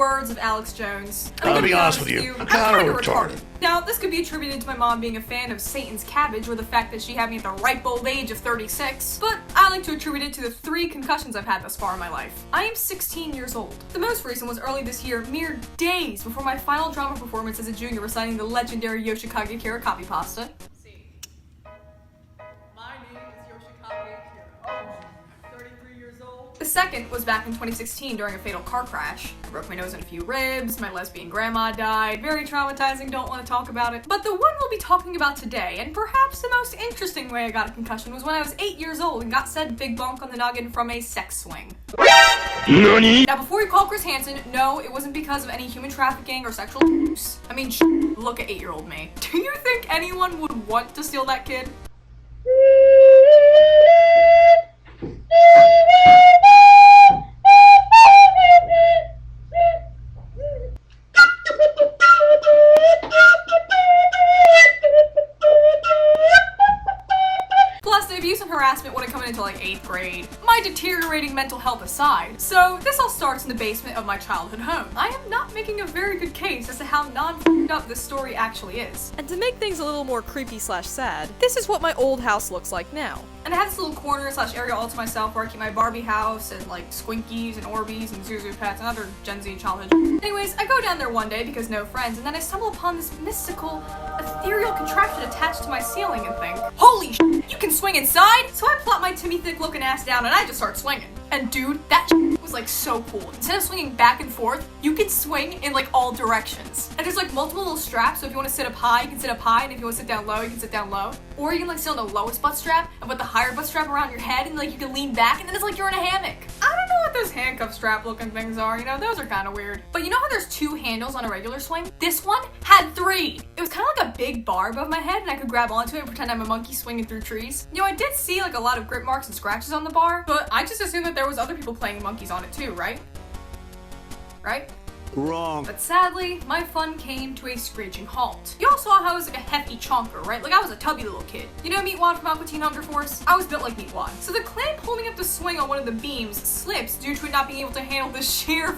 words of Alex Jones. I'll be honest with you, I'm kind of retarded. Now, this could be attributed to my mom being a fan of Satan's Cabbage or the fact that she had me at the ripe old age of 36, but I like to attribute it to the 3 concussions I've had thus far in my life. I am 16 years old. The most recent was early this year, mere days before my final drama performance as a junior reciting the legendary Yoshikage Kira copy pasta. The second was back in 2016 during a fatal car crash. I broke my nose and a few ribs, my lesbian grandma died, very traumatizing, don't want to talk about it. But the one we'll be talking about today, and perhaps the most interesting way I got a concussion, was when I was 8 years old and got said big bonk on the noggin from a sex swing. NANI? Now before you call Chris Hansen, no, it wasn't because of any human trafficking or sexual abuse. I mean, look at 8-year-old me. Do you think anyone would want to steal that kid? Harassment would have come into like 8th grade. My deteriorating mental health aside. So this all starts in the basement of my childhood home. I am not making a very good case as to how non-f***ed up this story actually is. And to make things a little more creepy/sad, this is what my old house looks like now. And I have this little corner/area all to myself where I keep my Barbie house and like Squinkies and Orbeez and Zuzu pets and other Gen Z childhood. Anyways, I go down there one day because no friends, and then I stumble upon this mystical, ethereal contraption attached to my ceiling and think, holy shit, you can swing inside? So I plop my Timmy thick looking ass down and I just start swinging. And dude, that was like so cool. Instead of swinging back and forth, you can swing in like all directions. And there's like multiple little straps, so if you want to sit up high, you can sit up high, and if you want to sit down low, you can sit down low. Or you can like sit on the lowest butt strap and put the higher butt strap around your head, and like you can lean back, and then it's like you're in a hammock. I don't know what those handcuff strap looking things are, you know, those are kind of weird. But you know how there's 2 handles on a regular swing? This one had 3. It was kind of like a big bar above my head, and I could grab onto it and pretend I'm a monkey swinging through trees. You know, I did see like a lot of grip marks and scratches on the bar, but I just assumed that there was other people playing monkeys on it too, right? Right? Wrong. But sadly, my fun came to a screeching halt. Y'all saw how I was like a hefty chonker, right? Like I was a tubby little kid. You know Meatwad from Aqua Teen Hunger Force? I was built like Meatwad. So the clamp holding up the swing on one of the beams slips due to it not being able to handle the sheer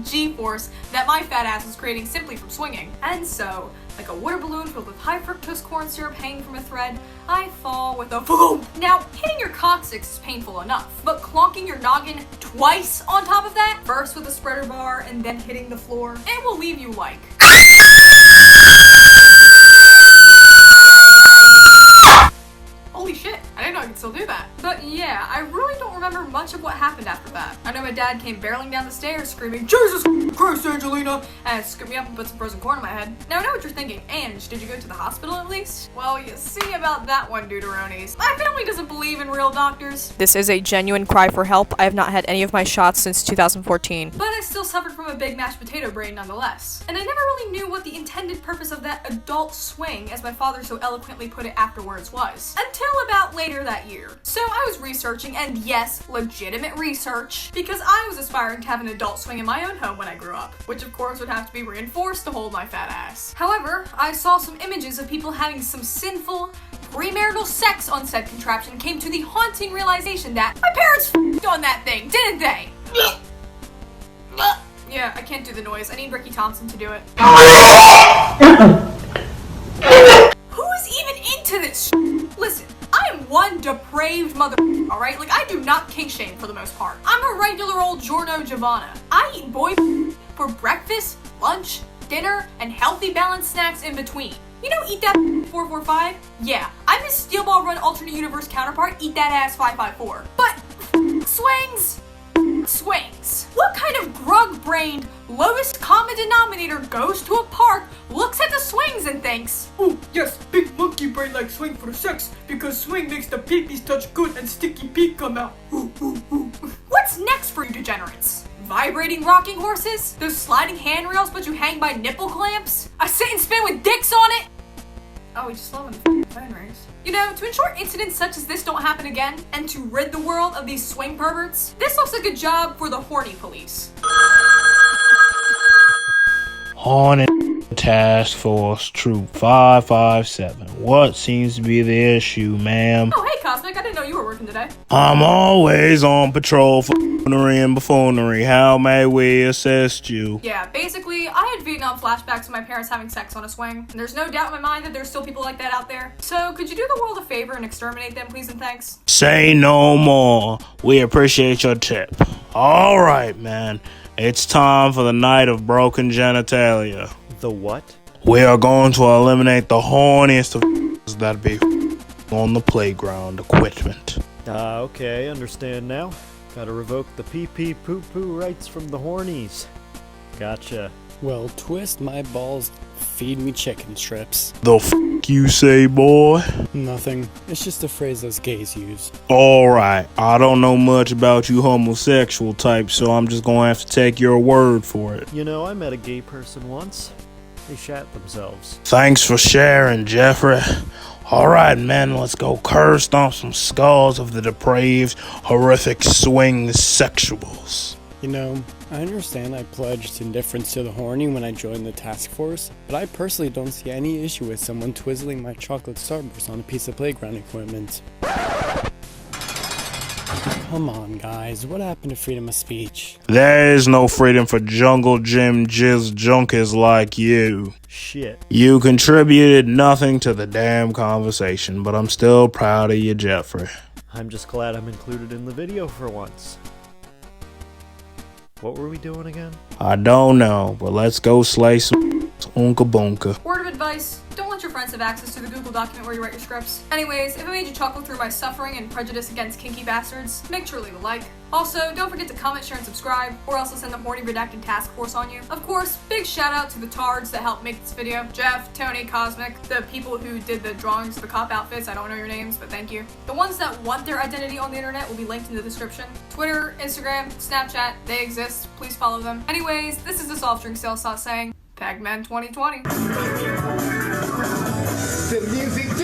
G-force that my fat ass was creating simply from swinging. And so, like a water balloon filled with high fructose corn syrup hanging from a thread, I fall with a boom. Now, hitting your coccyx is painful enough, but clonking your noggin twice on top of that, first with a spreader bar and then hitting the floor, it will leave you like... Holy shit, I didn't know I could still do that. But yeah, I really don't remember much of what happened after that. I know my dad came barreling down the stairs screaming, Jesus Christ, Angelina, and scooped me up and put some frozen corn in my head. Now I know what you're thinking, Ange, did you go to the hospital at least? Well, you see about that one, Deuterones. My family doesn't believe in real doctors. This is a genuine cry for help. I have not had any of my shots since 2014. But I still suffered from a big mashed potato brain nonetheless. And I never really knew what the intended purpose of that adult swing, as my father so eloquently put it afterwards, was. Until about later that year. So I was researching, and yes, legitimate research, because I was aspiring to have an adult swing in my own home when I grew up, which of course would have to be reinforced to hold my fat ass. However, I saw some images of people having some sinful, premarital sex on said contraption and came to the haunting realization that my parents f***ed on that thing, didn't they? Yeah, I can't do the noise. I need Ricky Thompson to do it. Who is even into this shit? Listen, I am one depraved mother, alright? Like, I do not kink shame for the most part. I'm a regular old Giorno Giovanna. I eat boy for breakfast, lunch, dinner, and healthy balanced snacks in between. You know, eat that 445? Yeah, I'm his Steel Ball Run alternate universe counterpart, eat that ass 554. But, swings? Swings. What kind of grug-brained, lowest common denominator goes to a park, looks at the swings and thinks, oh yes, big monkey brain like swing for sex, because swing makes the peepees touch good and sticky pee come out. Ooh, ooh, ooh. What's next for you degenerates? Vibrating rocking horses? Those sliding handrails but you hang by nipple clamps? A sit and spin with dicks on it? Oh, we just love when the phone rings. You know, to ensure incidents such as this don't happen again, and to rid the world of these swing perverts, this looks like a job for the horny police. Haunted Task Force Troop 557. What seems to be the issue, ma'am? Oh, hey, Cosmic, I didn't didn't know you were working today. I'm always on patrol for foonery and buffoonery. How may we assist you? Yeah, basically, I had Vietnam flashbacks of my parents having sex on a swing, and there's no doubt in my mind that there's still people like that out there. So, could you do the world a favor and exterminate them, please and thanks? Say no more. We appreciate your tip. All right, man. It's time for the night of broken genitalia. The what? We are going to eliminate the horniest of that be on the playground equipment. Okay, understand now. Gotta revoke the pee-pee poo-poo rights from the hornies. Gotcha. Well, twist my balls, feed me chicken strips. The you say, boy? Nothing. It's just a phrase those gays use. Alright, I don't know much about you homosexual types, so I'm just gonna have to take your word for it. You know, I met a gay person once. They shat themselves. Thanks for sharing, Jeffrey. Alright, men, let's go curse on some skulls of the depraved, horrific swing sexuals. You know, I understand I pledged indifference to the horny when I joined the task force, but I personally don't see any issue with someone twizzling my chocolate starburst on a piece of playground equipment. Come on, guys, what happened to freedom of speech? There is no freedom for jungle gym jizz junkies like you. Shit. You contributed nothing to the damn conversation, but I'm still proud of you, Jeffrey. I'm just glad I'm included in the video for once. What were we doing again? I don't know, but let's go slay some Oonka Boonka. Word of advice, don't let your friends have access to the Google document where you write your scripts. Anyways, if it made you chuckle through my suffering and prejudice against kinky bastards, make sure to leave a like. Also, don't forget to comment, share, and subscribe, or else I'll send the horny redacted task force on you. Of course, big shout out to the tards that helped make this video. Jeff, Tony, Cosmic, the people who did the drawings of the cop outfits. I don't know your names, but thank you. The ones that want their identity on the internet will be linked in the description. Twitter, Instagram, Snapchat, they exist. Please follow them. Anyways, this is the soft drink sales sauce saying, Pegman 2020. The music